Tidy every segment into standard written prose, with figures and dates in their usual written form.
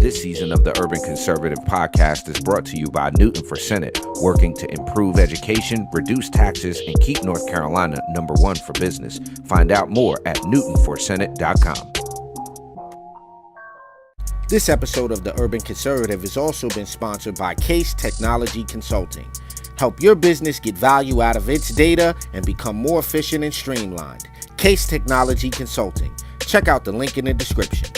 This season of the Urban Conservative Podcast is brought to you by Newton for Senate, working to improve education, reduce taxes, and keep North Carolina #1 for business. Find out more at newtonforsenate.com. This episode of the Urban Conservative has also been sponsored by Case Technology Consulting. Help your business get value out of its data and become more efficient and streamlined. Case Technology Consulting. Check out the link in the description.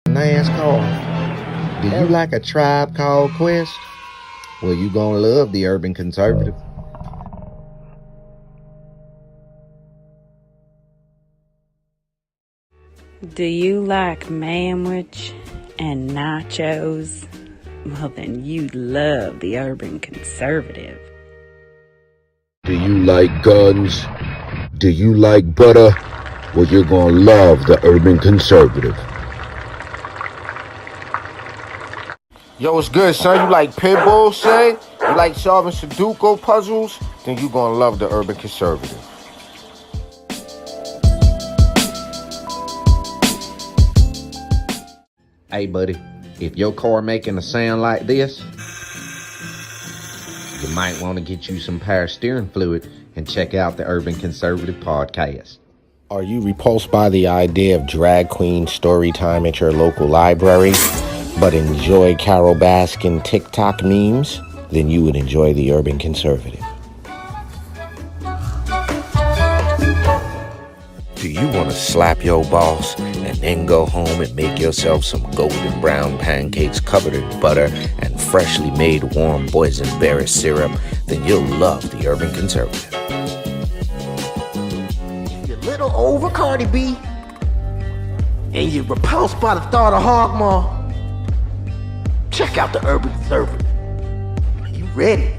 NASCAR. Do you like a Tribe Called Quest? Well, you gonna love the Urban Conservative. Do you like manwich and nachos? Well, then you'd love the Urban Conservative. Do you like guns? Do you like butter? Well, you're gonna love the Urban Conservative. Yo, what's good, son? You like pit bulls, say? You like solving Sudoku puzzles? Then you gonna love the Urban Conservative. Hey, buddy, if your car making a sound like this, you might want to get you some power steering fluid and check out the Urban Conservative Podcast. Are you repulsed by the idea of drag queen story time at your local library, but enjoy Carol Baskin TikTok memes? Then you would enjoy the Urban Conservative. Do you want to slap your boss and then go home and make yourself some golden brown pancakes covered in butter and freshly made warm boysenberry syrup? Then you'll love the Urban Conservative. If you're a little over Cardi B and you're repulsed by the thought of hog maw, check out the Urban Conservative. You ready?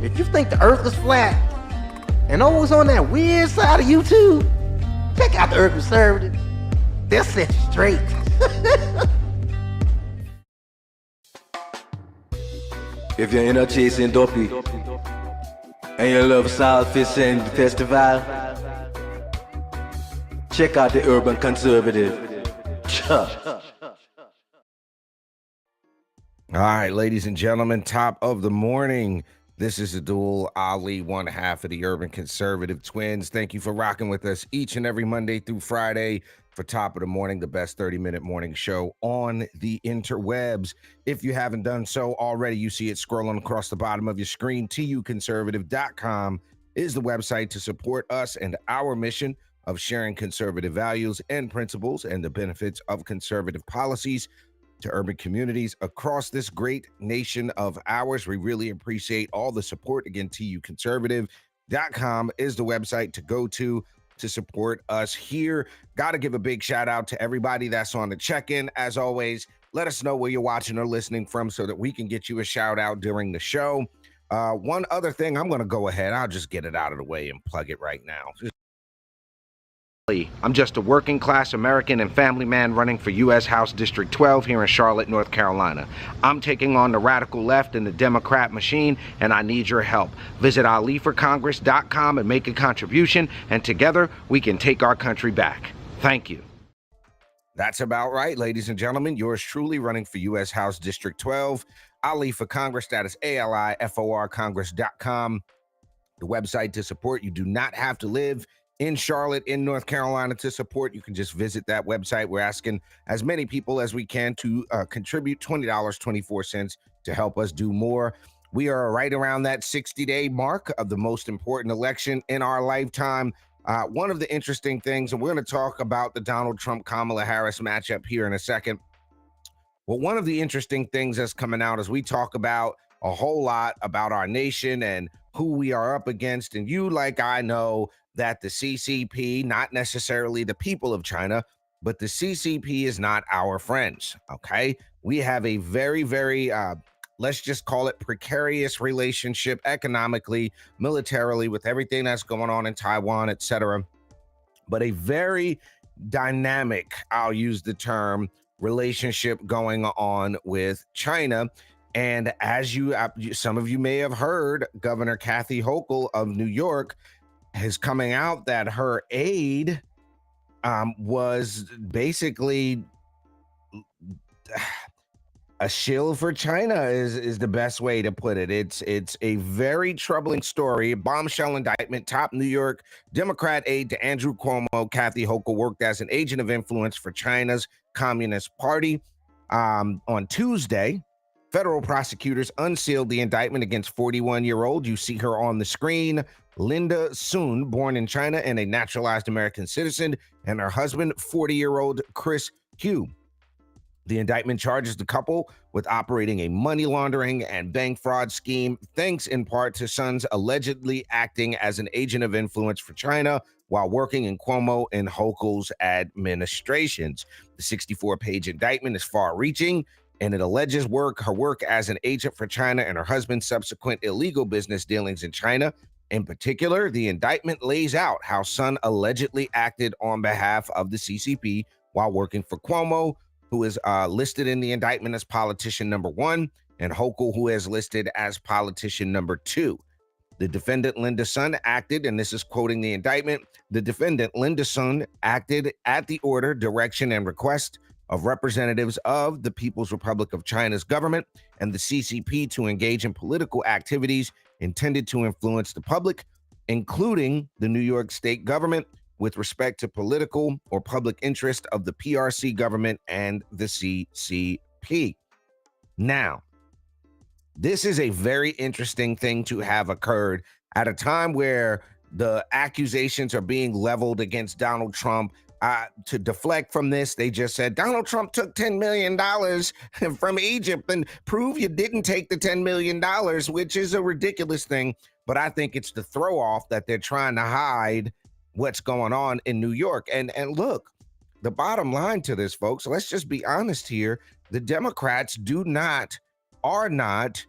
If you think the earth is flat and always on that weird side of YouTube, check out the Urban Conservative. They'll set you straight. If you're in a chasing dopey and you love South Fishing Festival, check out the Urban Conservative. All right, ladies and gentlemen, top of the morning. This is Abdul Ali, one half of the Urban Conservative Twins. Thank you for rocking with us each and every Monday through Friday for Top of the Morning, the best 30-minute morning show on the interwebs. If you haven't done so already, you see it scrolling across the bottom of your screen. tuconservative.com is the website to support us and our mission of sharing conservative values and principles and the benefits of conservative policies to urban communities across this great nation of ours. We really appreciate all the support. Again, tuconservative.com is the website to go to support us here. Got to give a big shout out to everybody that's on the check-in. As always, let us know where you're watching or listening from so that we can get you a shout out during the show. One other thing, I'm going to go ahead. I'll just get it out of the way and plug it right now. I'm just a working class American and family man running for U.S. House District 12 here in Charlotte, North Carolina. I'm taking on the radical left and the Democrat machine, and I need your help. Visit aliforcongress.com and make a contribution, and together we can take our country back. Thank you. That's about right, ladies and gentlemen. Yours truly running for U.S. House District 12. Ali for Congress, that is ALIFORcongress.com. The website to support. You do not have to live in Charlotte, in North Carolina to support. You can just visit that website. We're asking as many people as we can to contribute $20.24 to help us do more. We are right around that 60-day mark of the most important election in our lifetime. One of the interesting things, and we're going to talk about the Donald Trump-Kamala Harris matchup here in a second. Well, one of the interesting things that's coming out as we talk about a whole lot about our nation and who we are up against. And you, like I know, that the CCP, not necessarily the people of China, but the CCP is not our friends, okay? We have a very, very, let's just call it precarious relationship economically, militarily, with everything that's going on in Taiwan, etc. But a very dynamic, I'll use the term, relationship going on with China. And as some of you may have heard, Governor Kathy Hochul of New York is coming out that her aide was basically a shill for China is the best way to put it. It's a very troubling story. Bombshell indictment. Top New York Democrat aide to Andrew Cuomo, Kathy Hochul, worked as an agent of influence for China's Communist Party. On Tuesday, federal prosecutors unsealed the indictment against 41-year-old. You see her on the screen, Linda Sun, born in China and a naturalized American citizen, and her husband, 40-year-old Chris Hugh. The indictment charges the couple with operating a money laundering and bank fraud scheme, thanks in part to Sun's allegedly acting as an agent of influence for China while working in Cuomo and Hochul's administrations. The 64-page indictment is far-reaching, and it alleges her work as an agent for China and her husband's subsequent illegal business dealings in China. In particular, the indictment lays out how Sun allegedly acted on behalf of the CCP while working for Cuomo, who is listed in the indictment as politician number 1, and Hochul, who is listed as politician number 2. The defendant, Linda Sun, acted, and this is quoting the indictment, the defendant, Linda Sun, acted at the order, direction, and request of representatives of the People's Republic of China's government and the CCP to engage in political activities intended to influence the public, including the New York state government, with respect to political or public interest of the PRC government and the CCP. Now, this is a very interesting thing to have occurred at a time where the accusations are being leveled against Donald Trump. To deflect from this, they just said Donald Trump took $10 million from Egypt, and prove you didn't take the $10 million, which is a ridiculous thing. But I think it's the throw off that they're trying to hide what's going on in New York. And look, the bottom line to this, folks, let's just be honest here. The Democrats are not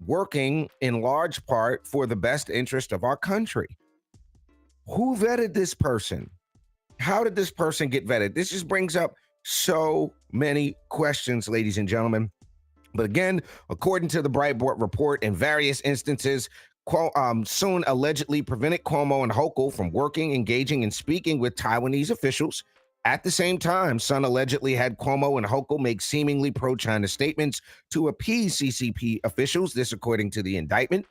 working in large part for the best interest of our country. Who vetted this person? How did this person get vetted? This just brings up so many questions, ladies and gentlemen. But again, according to the Breitbart report, in various instances, Sun allegedly prevented Cuomo and Hochul from working, engaging, and speaking with Taiwanese officials. At the same time, Sun allegedly had Cuomo and Hochul make seemingly pro-China statements to appease CCP officials, this according to the indictment.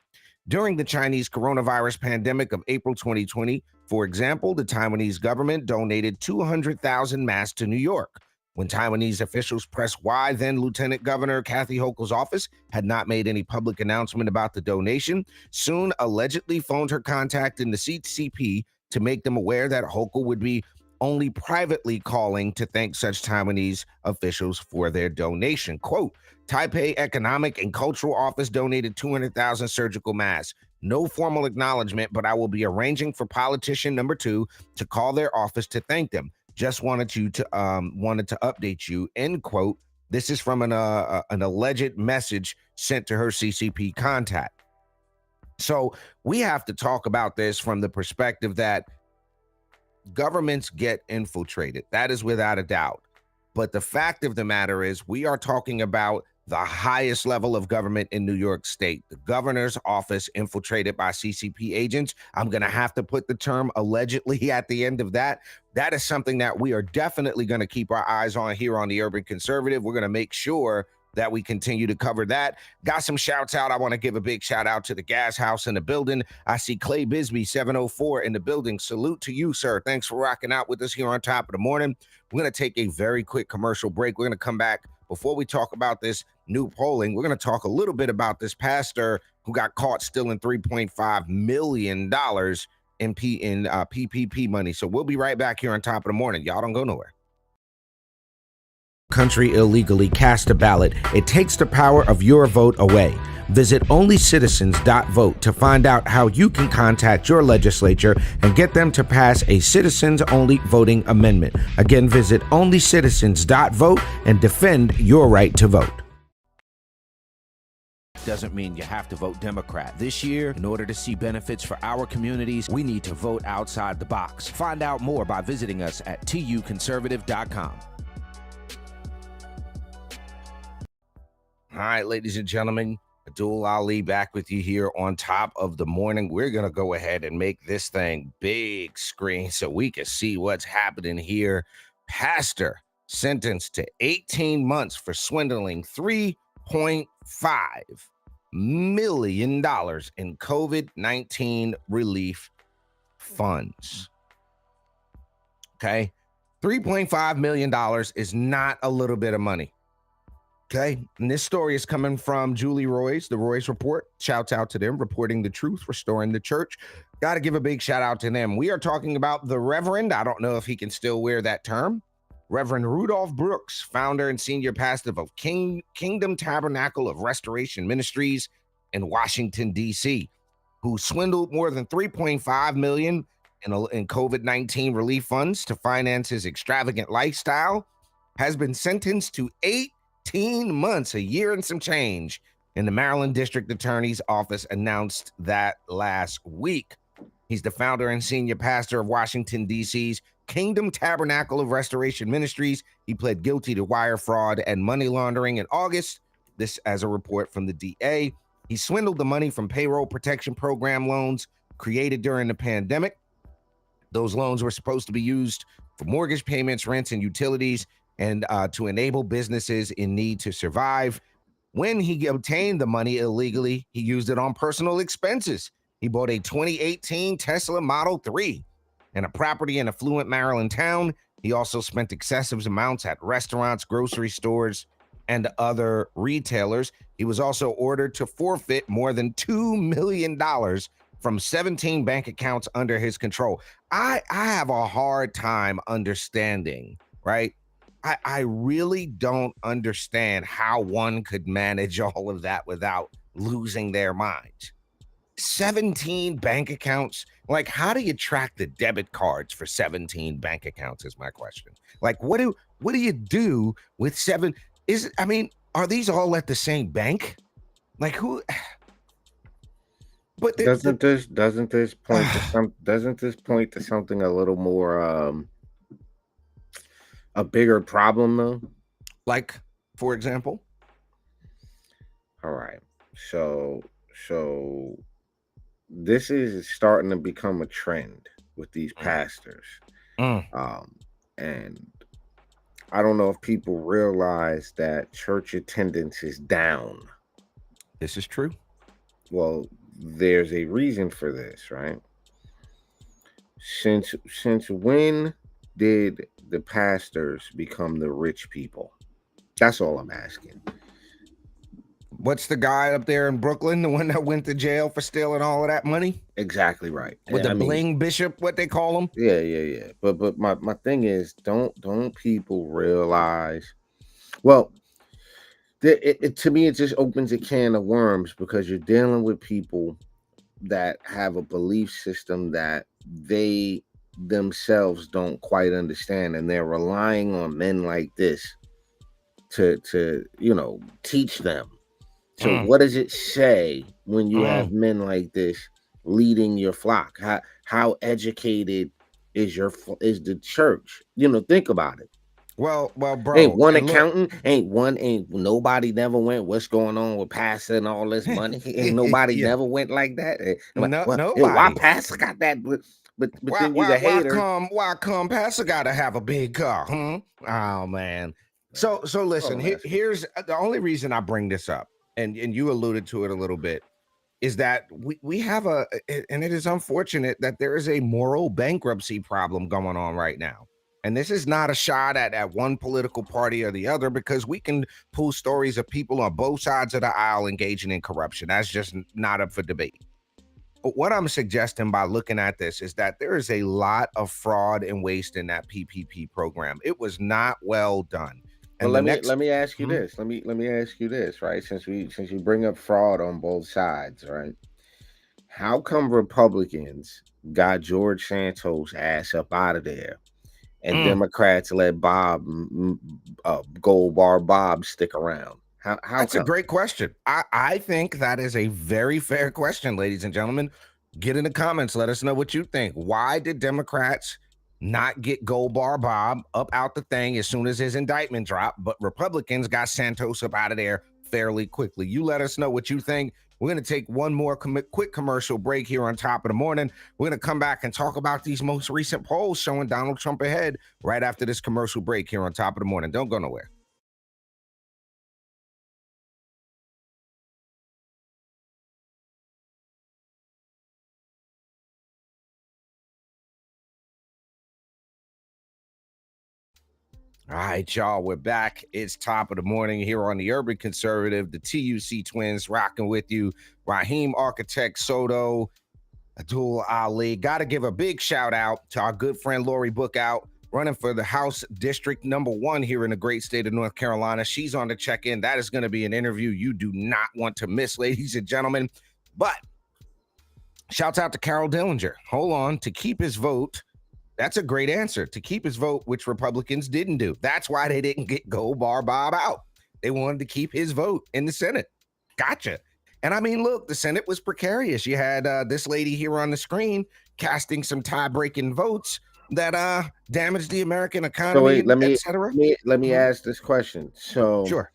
During the Chinese coronavirus pandemic of April 2020, for example, the Taiwanese government donated 200,000 masks to New York. When Taiwanese officials pressed why then Lieutenant Governor Kathy Hochul's office had not made any public announcement about the donation, Sun allegedly phoned her contact in the CCP to make them aware that Hochul would be only privately calling to thank such Taiwanese officials for their donation. Quote, Taipei Economic and Cultural Office donated 200,000 surgical masks. No formal acknowledgement, but I will be arranging for politician number 2 to call their office to thank them. Just wanted to update you, end quote. This is from an alleged message sent to her CCP contact. So we have to talk about this from the perspective that governments get infiltrated. That is without a doubt. But the fact of the matter is we are talking about the highest level of government in New York State, the governor's office infiltrated by CCP agents. I'm going to have to put the term allegedly at the end of that. That is something that we are definitely going to keep our eyes on here on the Urban Conservative. We're going to make sure that we continue to cover that. Got some shouts out. I want to give a big shout out to the Gas House in the building. I see Clay Bisbee 704 in the building. Salute to you, sir. Thanks for rocking out with us here on Top of the Morning. We're going to take a very quick commercial break. We're going to come back. Before we talk about this new polling, we're going to talk a little bit about this pastor who got caught stealing $3.5 million in PPP money. So we'll be right back here on Top of the Morning. Y'all don't go nowhere. Country illegally cast a ballot. It takes the power of your vote away. Visit onlycitizens.vote to find out how you can contact your legislature and get them to pass a citizens-only voting amendment. Again, visit onlycitizens.vote and defend your right to vote. Doesn't mean you have to vote Democrat. This year, in order to see benefits for our communities, we need to vote outside the box. Find out more by visiting us at tuconservative.com. All right, ladies and gentlemen, Abdul Ali back with you here on top of the morning. We're going to go ahead and make this thing big screen so we can see what's happening here. Pastor sentenced to 18 months for swindling $3.5 million in COVID-19 relief funds. Okay. $3.5 million is not a little bit of money. Okay. And this story is coming from Julie Roy's, the Roy's Report. Shouts out to them, reporting the truth, restoring the church. Got to give a big shout out to them. We are talking about the Reverend. I don't know if he can still wear that term. Reverend Rudolph Brooks, founder and senior pastor of Kingdom Tabernacle of Restoration Ministries in Washington, D.C., who swindled more than $3.5 million in COVID-19 relief funds to finance his extravagant lifestyle, has been sentenced to 18 months, a year and some change, and the Maryland District Attorney's Office announced that last week. He's the founder and senior pastor of Washington, D.C.'s Kingdom Tabernacle of Restoration Ministries. He pled guilty to wire fraud and money laundering in August. This as a report from the DA. He swindled the money from payroll protection program loans created during the pandemic. Those loans were supposed to be used for mortgage payments, rents, and utilities, and to enable businesses in need to survive. When he obtained the money illegally, he used it on personal expenses. He bought a 2018 Tesla Model 3 and a property in affluent Maryland town. He also spent excessive amounts at restaurants, grocery stores, and other retailers. He was also ordered to forfeit more than $2 million from 17 bank accounts under his control. I have a hard time understanding, right? I really don't understand how one could manage all of that without losing their minds. 17 bank accounts. Like, how do you track the debit cards for 17 bank accounts is my question. Like, what do you do with seven? Are these all at the same bank? Like, who? But Doesn't this point to something a little more a bigger problem though? Like, for example? All right. So this is starting to become a trend with these pastors. And I don't know if people realize that church attendance is down. This is true. Well, there's a reason for this, right? Since when did the pastors become the rich people? That's all I'm asking. What's the guy up there in Brooklyn, the one that went to jail for stealing all of that money? Exactly right. With the bling bishop, what they call him? Yeah. But my thing is, don't people realize? Well, to me, it just opens a can of worms because you're dealing with people that have a belief system that they themselves don't quite understand, and they're relying on men like this to teach them. So what does it say when you have men like this leading your flock? How educated is the church? Think about it. Well, bro. Ain't one accountant, ain't nobody never went, what's going on with pastor and all this money? Ain't nobody never went like that. Nobody. Why pastor got that? But then you the hater. Why come pastor gotta have a big car? Oh man. So listen, here's the only reason I bring this up, and you alluded to it a little bit, is that we have and it is unfortunate that there is a moral bankruptcy problem going on right now. And this is not a shot at one political party or the other, because we can pull stories of people on both sides of the aisle engaging in corruption. That's just not up for debate. But what I'm suggesting by looking at this is that there is a lot of fraud and waste in that PPP program. It was not well done. And let me ask you this. Let me ask you this, right? Since you bring up fraud on both sides, right? How come Republicans got George Santos' ass up out of there, and Democrats let Gold Bar Bob stick around? How That's a great question. I think that is a very fair question, ladies and gentlemen. Get in the comments. Let us know what you think. Why did Democrats not get Gold Bar Bob up out the thing as soon as his indictment dropped, but Republicans got Santos up out of there fairly quickly. You let us know what you think. We're going to take one more quick commercial break here on Top of the Morning. We're going to come back and talk about these most recent polls showing Donald Trump ahead right after this commercial break here on Top of the Morning. Don't go nowhere. All right, y'all, we're back. It's Top of the Morning here on the Urban Conservative, the TUC Twins rocking with you. Raheem Architect Soto, Abdul Ali. Got to give a big shout out to our good friend Lori Bookout, running for the House District #1 here in the great state of North Carolina. She's on the check-in. That is going to be an interview you do not want to miss, ladies and gentlemen. But shouts out to Carol Dillinger. Hold on, to keep his vote. That's a great answer. To keep his vote, which Republicans didn't do. That's why they didn't get Gold Bar Bob out. They wanted to keep his vote in the Senate. Gotcha. And I mean, look, the Senate was precarious. You had this lady here on the screen casting some tie-breaking votes that damaged the American So economy, wait, let me etc. ask this question. So Sure.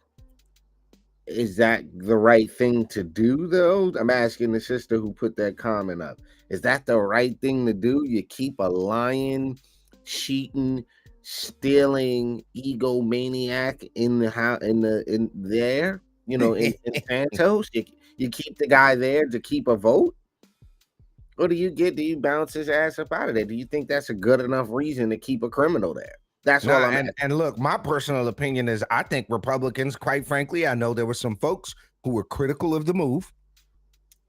is that the right thing to do, though? I'm asking the sister who put that comment up. Is that the right thing to do? You keep a lying, cheating, stealing egomaniac in the house, in there, in Santos. You keep the guy there to keep a vote, or do you bounce his ass up out of there? Do you think that's a good enough reason to keep a criminal there? That's all I'm asking. And look, my personal opinion is I think Republicans, quite frankly, I know there were some folks who were critical of the move,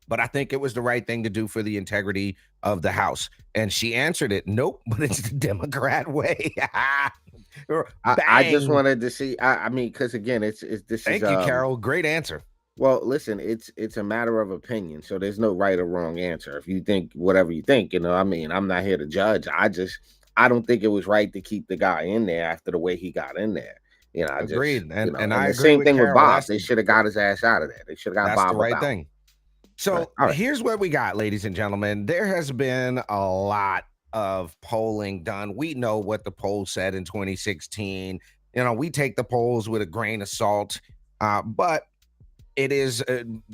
but I think it was the right thing to do for the integrity of the House. And she answered it, nope, but it's the Democrat way. I just wanted to see. I mean, because again, Thank you, Carol. Great answer. Well, listen, it's a matter of opinion, so there's no right or wrong answer. If you think whatever you think, I mean, I'm not here to judge. I don't think it was right to keep the guy in there after the way he got in there. Agreed. And and I the agree same with thing with Carol. Bob. They should have got his ass out of there. They should have got That's Bob the right out. thing. So here's what we got, ladies and gentlemen. There has been a lot of polling done. We know what the poll said in 2016. We take the polls with a grain of salt, but it is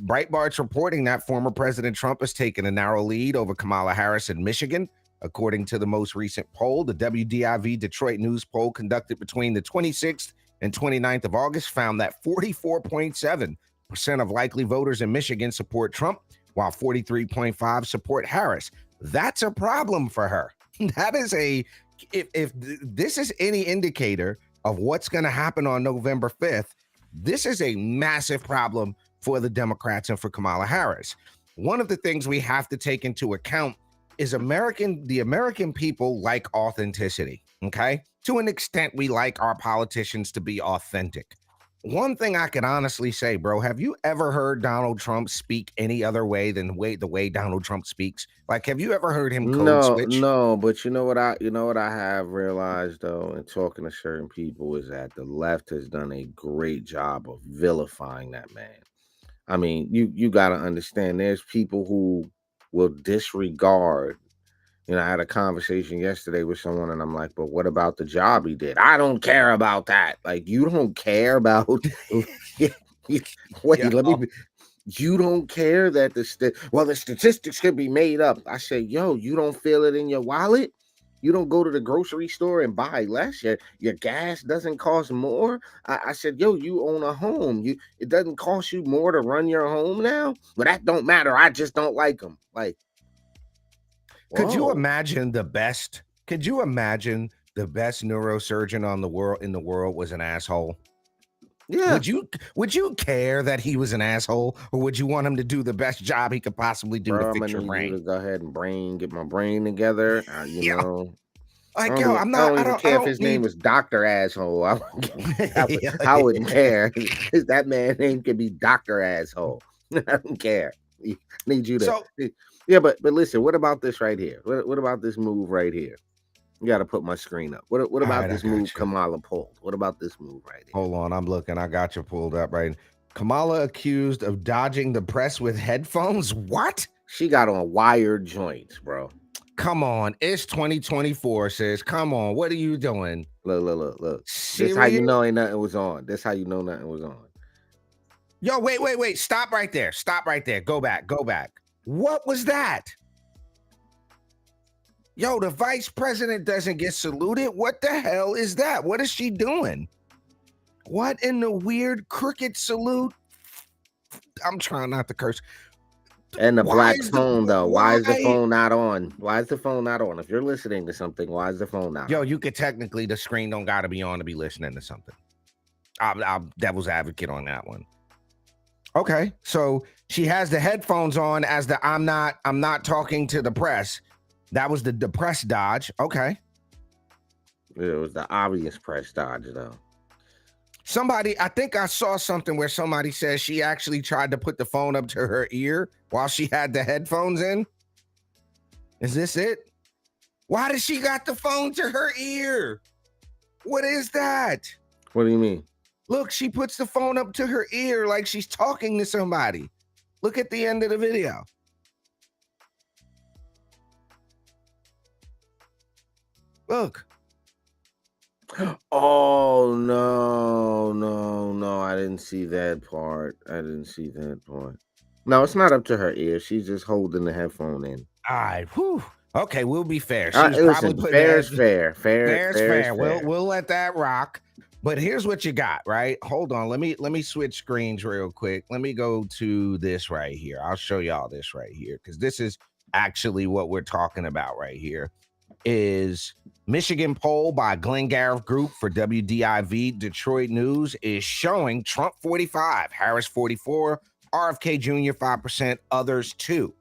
Breitbart's reporting that former President Trump has taken a narrow lead over Kamala Harris in Michigan. According to the most recent poll, the WDIV Detroit News poll conducted between the 26th and 29th of August found that 44.7% of likely voters in Michigan support Trump, while 43.5% support Harris. That's a problem for her. That is if this is any indicator of what's going to happen on November 5th, this is a massive problem for the Democrats and for Kamala Harris. One of the things we have to take into account is the American people like authenticity, okay? To an extent, we like our politicians to be authentic. One thing I can honestly say, bro, have you ever heard Donald Trump speak any other way than the way Donald Trump speaks? Like, have you ever heard him code switch? No, but you know what I have realized though, in talking to certain people, is that the left has done a great job of vilifying that man. I mean, you got to understand, there's people who will disregard. I had a conversation yesterday with someone, and I'm like, "But what about the job he did?" I don't care about that. Like, you don't care about. Wait, let me. You don't care that the statistics could be made up. I say, yo, you don't feel it in your wallet. You don't go to the grocery store and buy less. Your gas doesn't cost more. I said, yo, you own a home. It doesn't cost you more to run your home now. But that don't matter. I just don't like them. Like, could you imagine the best? Could you imagine the best neurosurgeon in the world was an asshole? Yeah. Would you care that he was an asshole, or would you want him to do the best job he could possibly do to fix your brain? You to go ahead and get my brain together. You know. Like, I don't even care if his name was Dr. Asshole. I wouldn't care. That man's name could be Dr. Asshole. I don't care. I need you to. Yeah, but listen, what about this right here? What about this move right here? You got to put my screen up. What about this move Kamala pulled? What about this move right here? Hold on, I'm looking. I got you pulled up right. Kamala accused of dodging the press with headphones. What? She got on wired joints, bro. Come on, it's 2024, sis. Come on, what are you doing? Look. This how you know ain't nothing was on. This how you know nothing was on. Yo, wait. Stop right there. Go back. What was that? Yo, the vice president doesn't get saluted. What the hell is that? What is she doing? What in the weird cricket salute? I'm trying not to curse. And the Why black is phone, though. Why is the why? phone not on? Why is the phone not on? If you're listening to something, why is the phone not Yo, on? you could technically, the screen don't got to be on to be listening to something. I'm devil's advocate on that one. Okay, so she has the headphones on as the I'm not talking to the press. That was the press dodge. Okay. It was the obvious press dodge, though. Somebody, I think I saw something where somebody says she actually tried to put the phone up to her ear while she had the headphones in. Is this it? Why does she got the phone to her ear? What is that? What do you mean? Look, she puts the phone up to her ear like she's talking to somebody. Look at the end of the video. Look. Oh, no. I didn't see that part. No, it's not up to her ear. She's just holding the headphone in. All right. Whew. Okay, we'll be fair. She was probably putting fair's fair. Fair's fair. We'll let that rock. But here's what you got, right? Hold on. Let me switch screens real quick. Let me go to this right here. I'll show y'all this right here because this is actually what we're talking about right here. Is Michigan poll by Glengarriff Group for WDIV Detroit News is showing Trump 45, Harris 44, RFK Jr. 5%, others 2.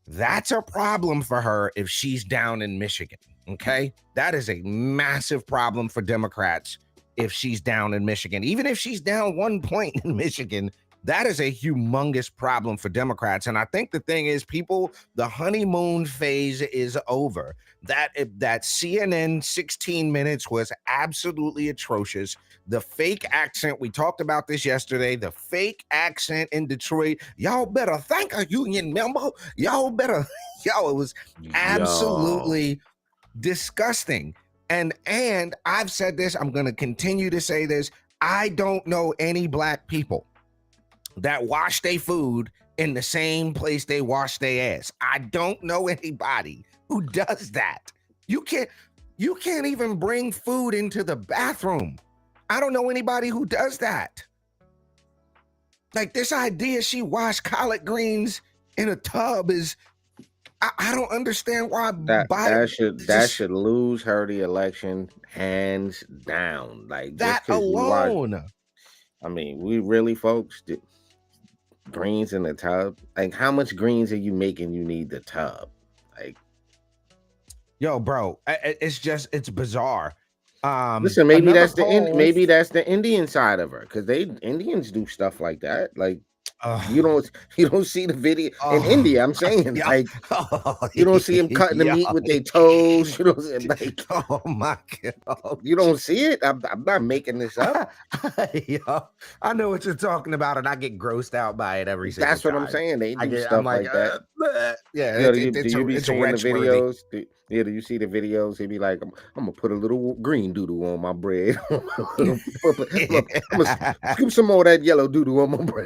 That's a problem for her if she's down in Michigan. Okay, that is a massive problem for Democrats if she's down in Michigan. Even if she's down 1 point in Michigan, that is a humongous problem for Democrats. And I think the thing is, people, the honeymoon phase is over. That CNN 16 minutes was absolutely atrocious. The fake accent, we talked about this yesterday, the fake accent in Detroit. Y'all better thank a union member. It was absolutely disgusting. And I've said this, I'm going to continue to say this. I don't know any black people that wash their food in the same place they wash their ass. I don't know anybody who does that. You can't even bring food into the bathroom. I don't know anybody who does that. Like, this idea she washed collard greens in a tub is, I don't understand why. That should lose her the election hands down. Like, that alone. I mean, we really, folks, greens in the tub. Like, how much greens are you making? You need the tub. Like, yo, bro, it's bizarre. Listen, maybe that's the Indian side of her, because Indians do stuff like that. Like, you don't see the video in India. I'm saying, like, you don't see them cutting the meat with their toes. You don't like, oh my god, you don't see it. I'm not making this up. Yo, I know what you're talking about, and I get grossed out by it every single time. That's what I'm saying. They do stuff like that. Yeah, do you be seeing the videos? Do you see the videos? He'd be like, I'm gonna put a little green doodle on my bread. I'm gonna scoop some more of that yellow doodle on my bread.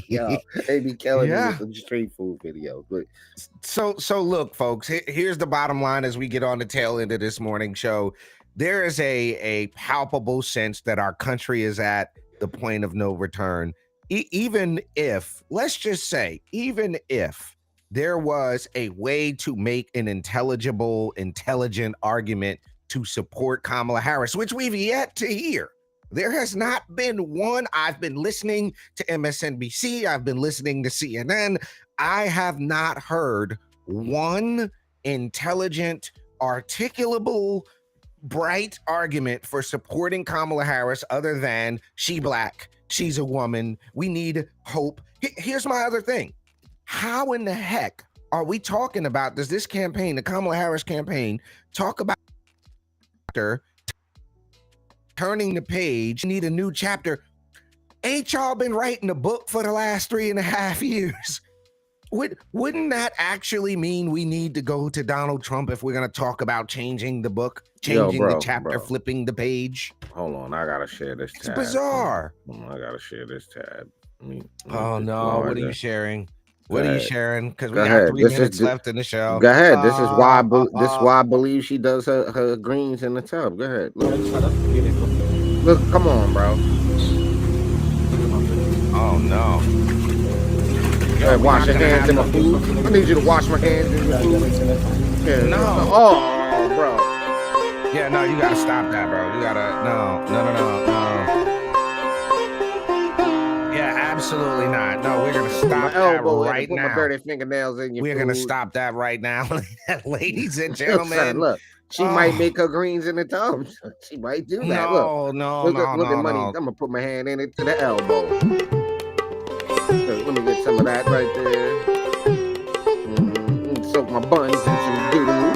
Yo, they be killing me with the street food videos. But so look, folks, here's the bottom line as we get on the tail end of this morning show. There is a palpable sense that our country is at the point of no return. Even if, let's just say, even if there was a way to make an intelligent argument to support Kamala Harris, which we've yet to hear. There has not been one. I've been listening to MSNBC. I've been listening to CNN. I have not heard one intelligent, articulable, bright argument for supporting Kamala Harris other than she black, she's a woman, we need hope. Here's my other thing. How in the heck are we talking about, does this campaign, the Kamala Harris campaign, talk about her turning the page, need a new chapter? Ain't y'all been writing a book for the last 3.5 years? Wouldn't that actually mean we need to go to Donald Trump if we're going to talk about changing the book, changing the chapter, flipping the page? Hold on, I gotta share this tab. It's bizarre. I gotta share this tab. Oh no, what are you sharing? What are you sharing? Because we got 3 minutes left in the show. Go ahead. This is why I believe she does her greens in the tub. Go ahead. Look, come on, bro. Oh no. Go ahead, wash your hands in my food. I need you to wash my hands in your food. Yeah, no. Oh, bro. Yeah, no, you gotta stop that, bro. You gotta no. Yeah, absolutely not. No, we're gonna stop that right now. Put my dirty fingernails in your food. We're gonna stop that right now, ladies and gentlemen. Look, she might make her greens in the tub. She might do that. Look at money. I'm gonna put my hand in it to the elbow. Let me get some of that right there. Soak my buns in some doodle.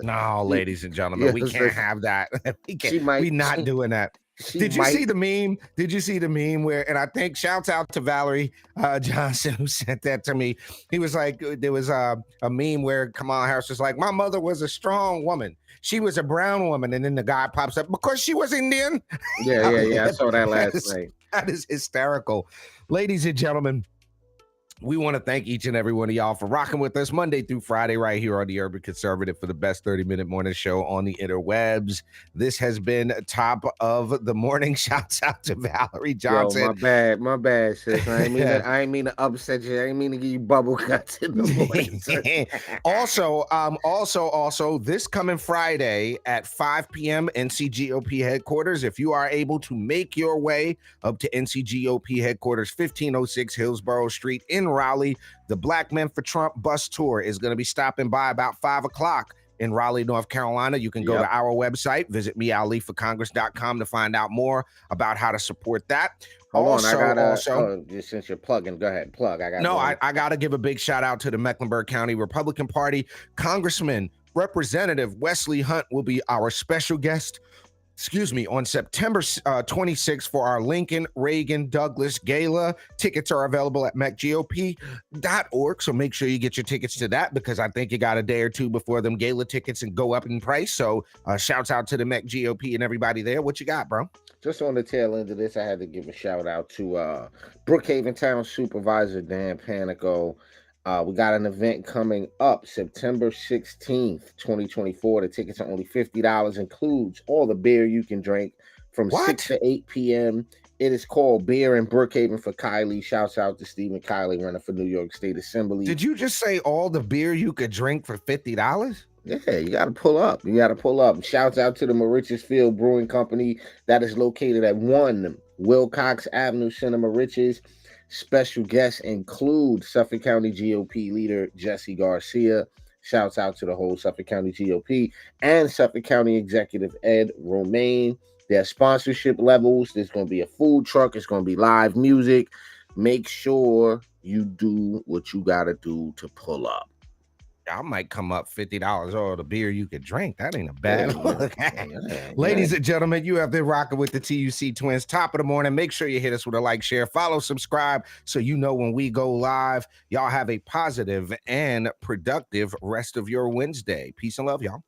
No, ladies and gentlemen, we can't have that. We're not doing that. Did you see the meme? Did you see the meme where, and I think shouts out to Valerie Johnson who sent that to me. He was like, there was a meme where Kamala Harris was like, my mother was a strong woman. She was a brown woman. And then the guy pops up, because she was Indian. Yeah. I saw that last night. That is hysterical. Ladies and gentlemen, we want to thank each and every one of y'all for rocking with us Monday through Friday right here on the Urban Conservative for the best 30-minute morning show on the interwebs. This has been Top of the Morning. Shouts out to Valerie Johnson. Yo, my bad, sis. I ain't mean to upset you. I ain't mean to give you bubble guts in the morning. Also, this coming Friday at 5 p.m. NCGOP headquarters. If you are able to make your way up to NCGOP headquarters, 1506 Hillsborough Street in Raleigh, the Black Men for Trump bus tour is going to be stopping by about 5 o'clock in Raleigh, North Carolina. You can go to our website, visit mealiforcongress.com to find out more about how to support that. Hold on, just since you're plugging, go ahead, plug. I got to give a big shout out to the Mecklenburg County Republican Party. Congressman Representative Wesley Hunt will be our special guest on September 26th for our Lincoln Reagan Douglas Gala. Tickets are available at mecgop.org, so make sure you get your tickets to that, because I think you got a day or two before them gala tickets and go up in price. So shouts out to the Mec GOP and everybody there. What you got, bro? Just on the tail end of this, I had to give a shout out to Brookhaven Town Supervisor Dan Panico. We got an event coming up September 16th, 2024. The tickets are only $50, includes all the beer you can drink from 6 to 8 p.m. It is called Beer in Brookhaven for Kylie. Shouts out to Stephen Kylie, running for New York State Assembly. Did you just say all the beer you could drink for $50? Yeah, you got to pull up. Shouts out to the Mauritiusfield Brewing Company that is located at 1 Wilcox Avenue, Center Mauritius. Special guests include Suffolk County GOP leader Jesse Garcia. Shouts out to the whole Suffolk County GOP and Suffolk County Executive Ed Romaine. Their sponsorship levels. There's going to be a food truck. It's going to be live music. Make sure you do what you got to do to pull up. I might come up $50 or the beer you could drink. That ain't a bad look. Ladies and gentlemen, you have been rocking with the TUC Twins. Top of the morning. Make sure you hit us with a like, share, follow, subscribe, so you know when we go live. Y'all have a positive and productive rest of your Wednesday. Peace and love, y'all.